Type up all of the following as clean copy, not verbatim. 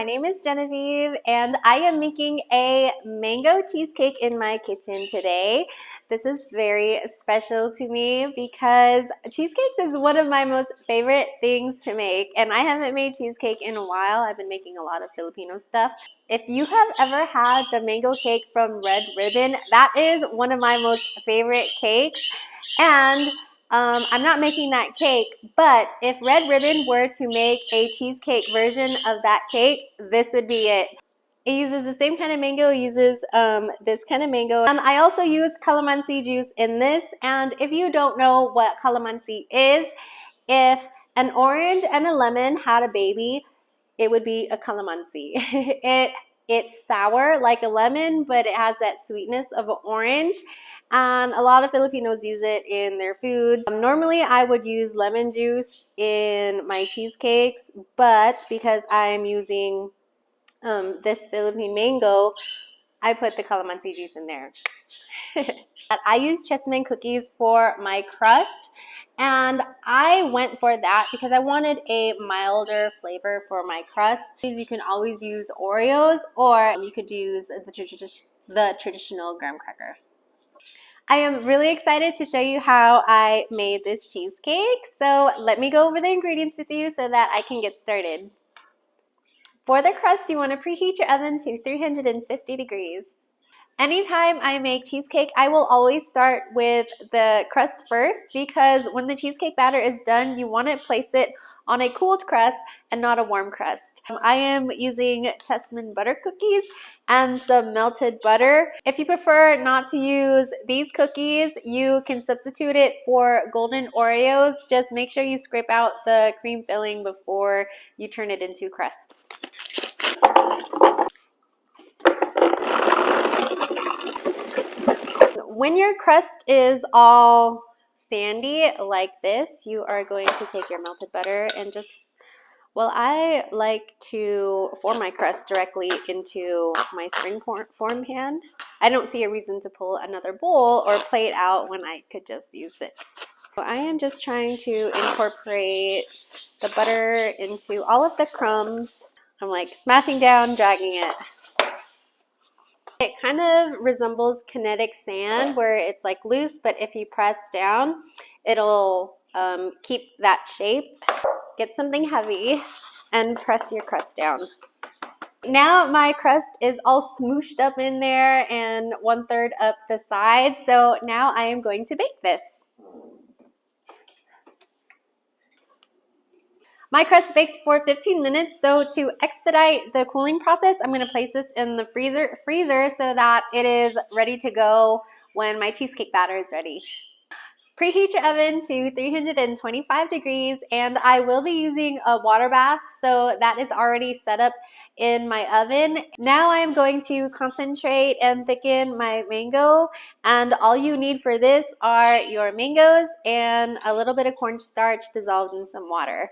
my name is Genevieve and I am making a mango cheesecake in my kitchen today. This is very special to me because cheesecakes is one of my most favorite things to make, and I haven't made cheesecake in a while. I've been making a lot of Filipino stuff. If you have ever had the mango cake from Red Ribbon, that is one of my most favorite cakes. And I'm not making that cake, but if Red Ribbon were to make a cheesecake version of that cake, this would be it. It uses the same kind of mango, it uses this kind of mango. And I also use calamansi juice in this. And if you don't know what calamansi is, if an orange and a lemon had a baby, it would be a calamansi. It's sour like a lemon, but it has that sweetness of an orange. And a lot of Filipinos use it in their foods. Normally, I would use lemon juice in my cheesecakes, but because I'm using this Philippine mango, I put the calamansi juice in there. I use Chessman cookies for my crust, and I went for that because I wanted a milder flavor for my crust. You can always use Oreos, or you could use the traditional graham cracker. I am really excited to show you how I made this cheesecake. So let me go over the ingredients with you so that I can get started. For the crust, you want to preheat your oven to 350 degrees. Anytime I make cheesecake, I will always start with the crust first because when the cheesecake batter is done, you want to place it on a cooled crust and not a warm crust. I am using Chessman butter cookies and some melted butter. If you prefer not to use these cookies, you can substitute it for golden Oreos. Just make sure you scrape out the cream filling before you turn it into crust. When your crust is all sandy like this, you are going to take your melted butter and just, well, I like to form my crust directly into my spring form pan. I don't see a reason to pull another bowl or plate out when I could just use this. So I am just trying to incorporate the butter into all of the crumbs. I'm like smashing down, dragging it. It kind of resembles kinetic sand where it's like loose, but if you press down, it'll keep that shape. Get something heavy and press your crust down. Now my crust is all smooshed up in there and 1/3 up the side. So now I am going to bake this. My crust baked for 15 minutes, so to expedite the cooling process, I'm going to place this in the freezer so that it is ready to go when my cheesecake batter is ready. Preheat your oven to 325 degrees, and I will be using a water bath, so that is already set up in my oven. Now I'm going to concentrate and thicken my mango, and all you need for this are your mangoes and a little bit of cornstarch dissolved in some water.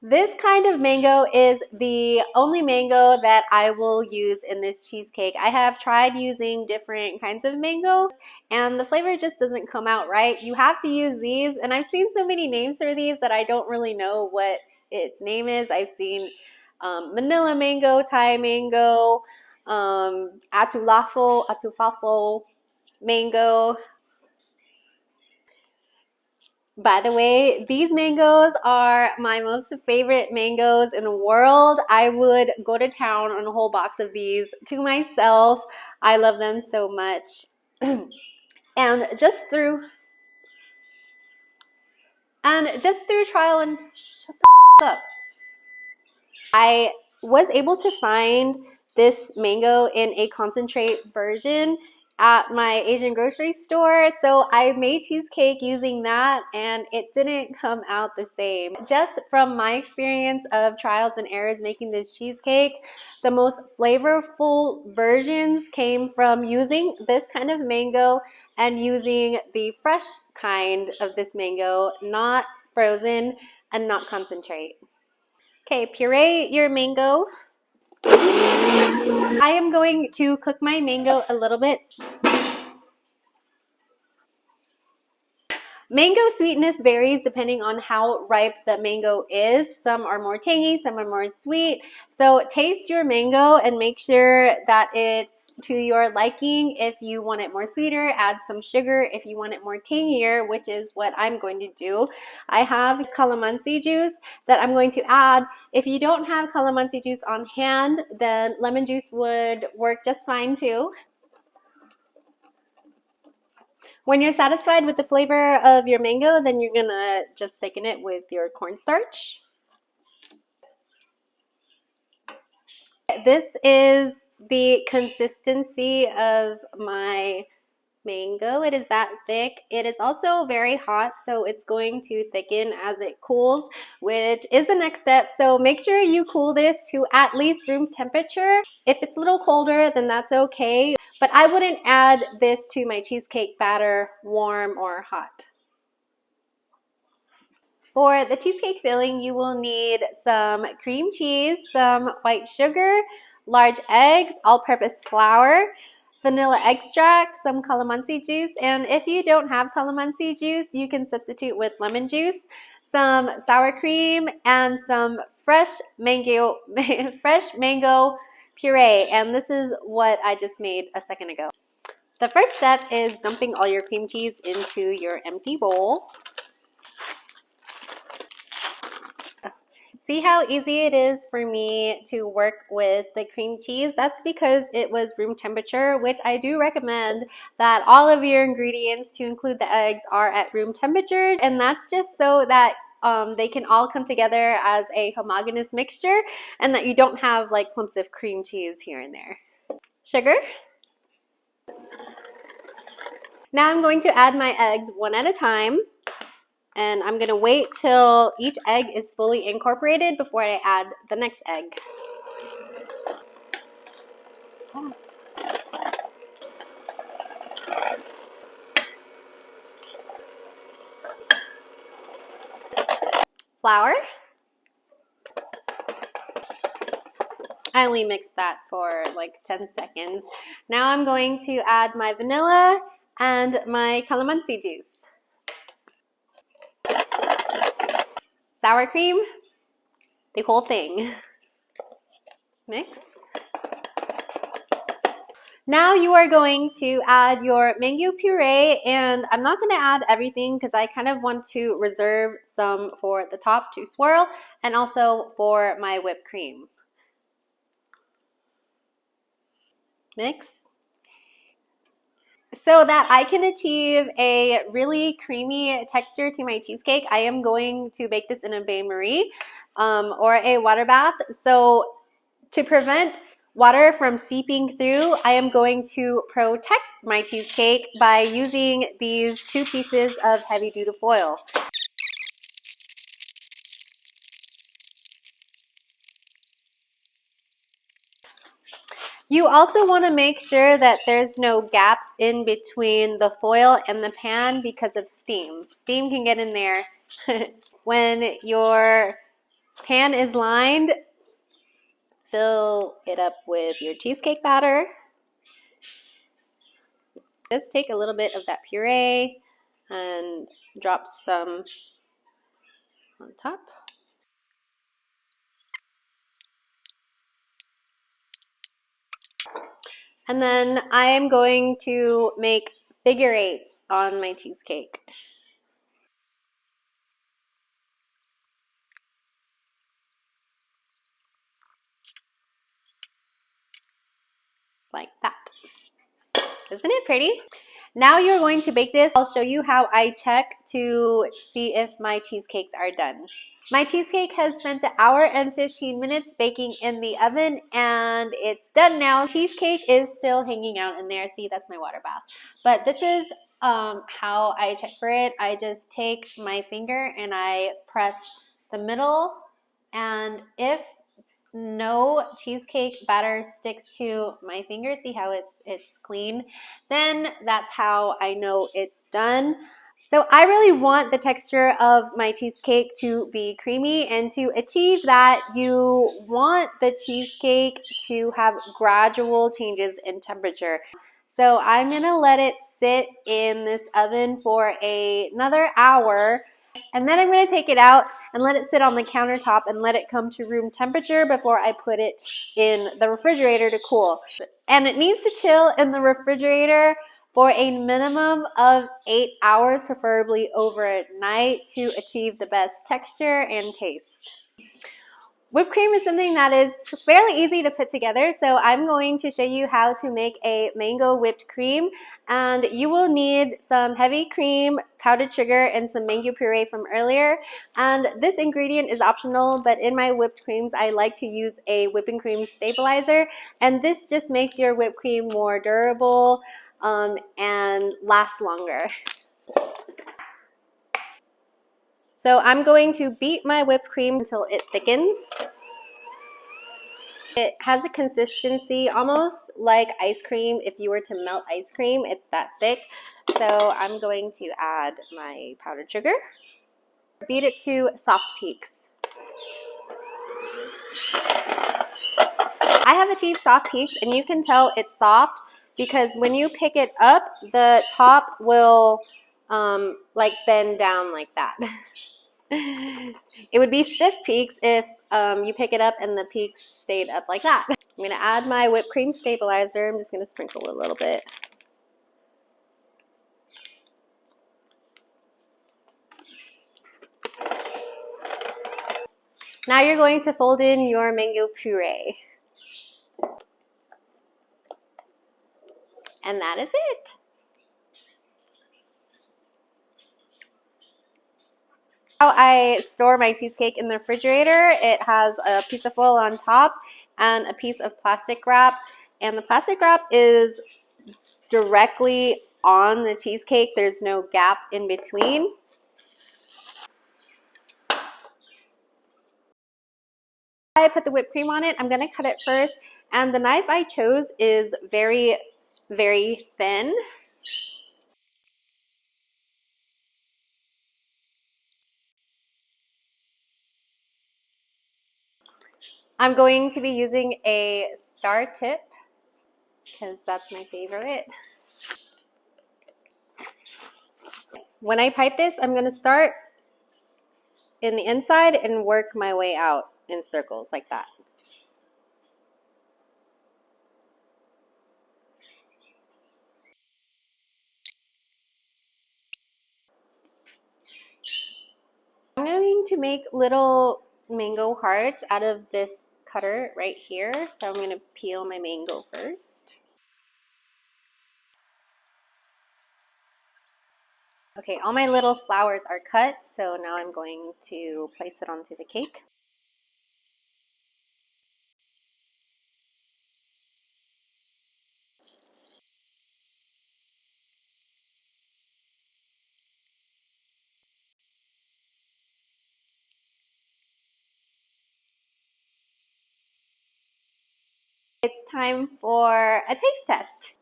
This kind of mango is the only mango that I will use in this cheesecake. I have tried using different kinds of mangoes and the flavor just doesn't come out right. You have to use these, and I've seen so many names for these that I don't really know what its name is. I've seen Manila mango, Thai mango, atulafo mango. By the way, these mangoes are my most favorite mangoes in the world. I would go to town on a whole box of these to myself. I love them so much. And just through trial and shut the up, I was able to find this mango in a concentrate version at my Asian grocery store, so I made cheesecake using that and it didn't come out the same. Just from my experience of trials and errors making this cheesecake, the most flavorful versions came from using this kind of mango and using the fresh kind of this mango, not frozen and not concentrate. Okay, puree your mango. I am going to cook my mango a little bit. Mango sweetness varies depending on how ripe the mango is. Some are more tangy, some are more sweet. So taste your mango and make sure that it's to your liking. If you want it more sweeter, add some sugar. If you want it more tangier, which is what I'm going to do, I have calamansi juice that I'm going to add. If you don't have calamansi juice on hand, then lemon juice would work just fine too. When you're satisfied with the flavor of your mango, then you're gonna just thicken it with your cornstarch. This is the consistency of my mango. It is that thick. It is also very hot, so it's going to thicken as it cools, which is the next step. So make sure you cool this to at least room temperature. If it's a little colder, then that's okay, but I wouldn't add this to my cheesecake batter warm or hot. For the cheesecake filling, you will need some cream cheese, some white sugar, large eggs, all-purpose flour, vanilla extract, some calamansi juice, and if you don't have calamansi juice, you can substitute with lemon juice, some sour cream, and some fresh mango puree, and this is what I just made a second ago. The first step is dumping all your cream cheese into your empty bowl. See how easy it is for me to work with the cream cheese? That's because it was room temperature, which I do recommend that all of your ingredients, to include the eggs, are at room temperature. And that's just so that they can all come together as a homogeneous mixture and that you don't have like clumps of cream cheese here and there. Sugar. Now I'm going to add my eggs one at a time. And I'm gonna wait till each egg is fully incorporated before I add the next egg. Flour. I only mixed that for like 10 seconds. Now I'm going to add my vanilla and my calamansi juice. Sour cream, the whole thing. Mix. Now you are going to add your mango puree, and I'm not going to add everything because I kind of want to reserve some for the top to swirl and also for my whipped cream. Mix. So that I can achieve a really creamy texture to my cheesecake, I am going to bake this in a bain-marie or a water bath. So to prevent water from seeping through, I am going to protect my cheesecake by using these 2 pieces of heavy-duty foil. You also want to make sure that there's no gaps in between the foil and the pan because of steam. Steam can get in there. When your pan is lined, fill it up with your cheesecake batter. Let's take a little bit of that puree and drop some on top. And then I am going to make figure eights on my cheesecake. Like that. Isn't it pretty? Now you're going to bake this. I'll show you how I check to see if my cheesecakes are done. My cheesecake has spent 1 hour and 15 minutes baking in the oven, and it's done now. Cheesecake is still hanging out in there. See, that's my water bath. But this is how I check for it. I just take my finger and I press the middle, and if no cheesecake batter sticks to my finger, see how it's clean, then that's how I know it's done. So I really want the texture of my cheesecake to be creamy, and to achieve that, you want the cheesecake to have gradual changes in temperature. So I'm gonna let it sit in this oven for another hour, and then I'm gonna take it out and let it sit on the countertop and let it come to room temperature before I put it in the refrigerator to cool. And it needs to chill in the refrigerator for a minimum of 8 hours, preferably overnight, to achieve the best texture and taste. Whipped cream is something that is fairly easy to put together, so I'm going to show you how to make a mango whipped cream. And you will need some heavy cream, powdered sugar, and some mango puree from earlier. And this ingredient is optional, but in my whipped creams, I like to use a whipping cream stabilizer. And this just makes your whipped cream more durable and lasts longer. So I'm going to beat my whipped cream until it thickens. It has a consistency almost like ice cream. If you were to melt ice cream, it's that thick. So I'm going to add my powdered sugar. Beat it to soft peaks. I have achieved soft peaks, and you can tell it's soft because when you pick it up, the top will like bend down like that. It would be stiff peaks if you pick it up and the peaks stayed up like that. I'm going to add my whipped cream stabilizer. I'm just going to sprinkle a little bit. Now you're going to fold in your mango puree. And that is it. How I store my cheesecake in the refrigerator, it has a piece of foil on top and a piece of plastic wrap. And the plastic wrap is directly on the cheesecake. There's no gap in between. I put the whipped cream on it. I'm going to cut it first. And the knife I chose is very, very thin. I'm going to be using a star tip because that's my favorite. When I pipe this, I'm going to start in the inside and work my way out in circles like that. I'm going to make little mango hearts out of this cutter right here. So I'm going to peel my mango first. Okay, all my little flowers are cut, so now I'm going to place it onto the cake. It's time for a taste test.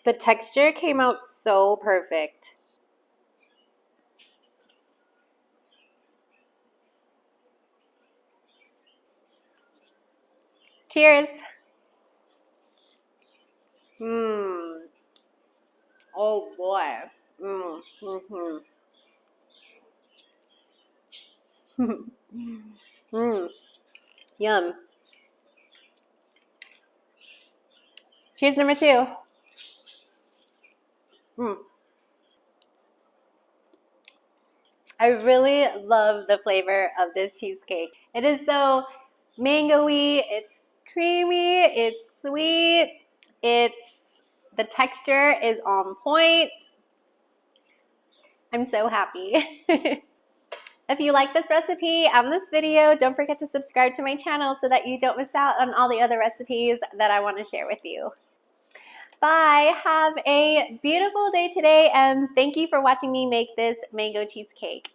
The texture came out so perfect. Cheers. Mmm. Oh boy. Mmm. Mm-hmm. Mmm. Yum. Cheers number 2. Mm. I really love the flavor of this cheesecake. It is so mango-y, it's creamy, it's sweet, the texture is on point. I'm so happy. If you like this recipe and this video, don't forget to subscribe to my channel so that you don't miss out on all the other recipes that I want to share with you. Bye. Have a beautiful day today, and thank you for watching me make this mango cheesecake.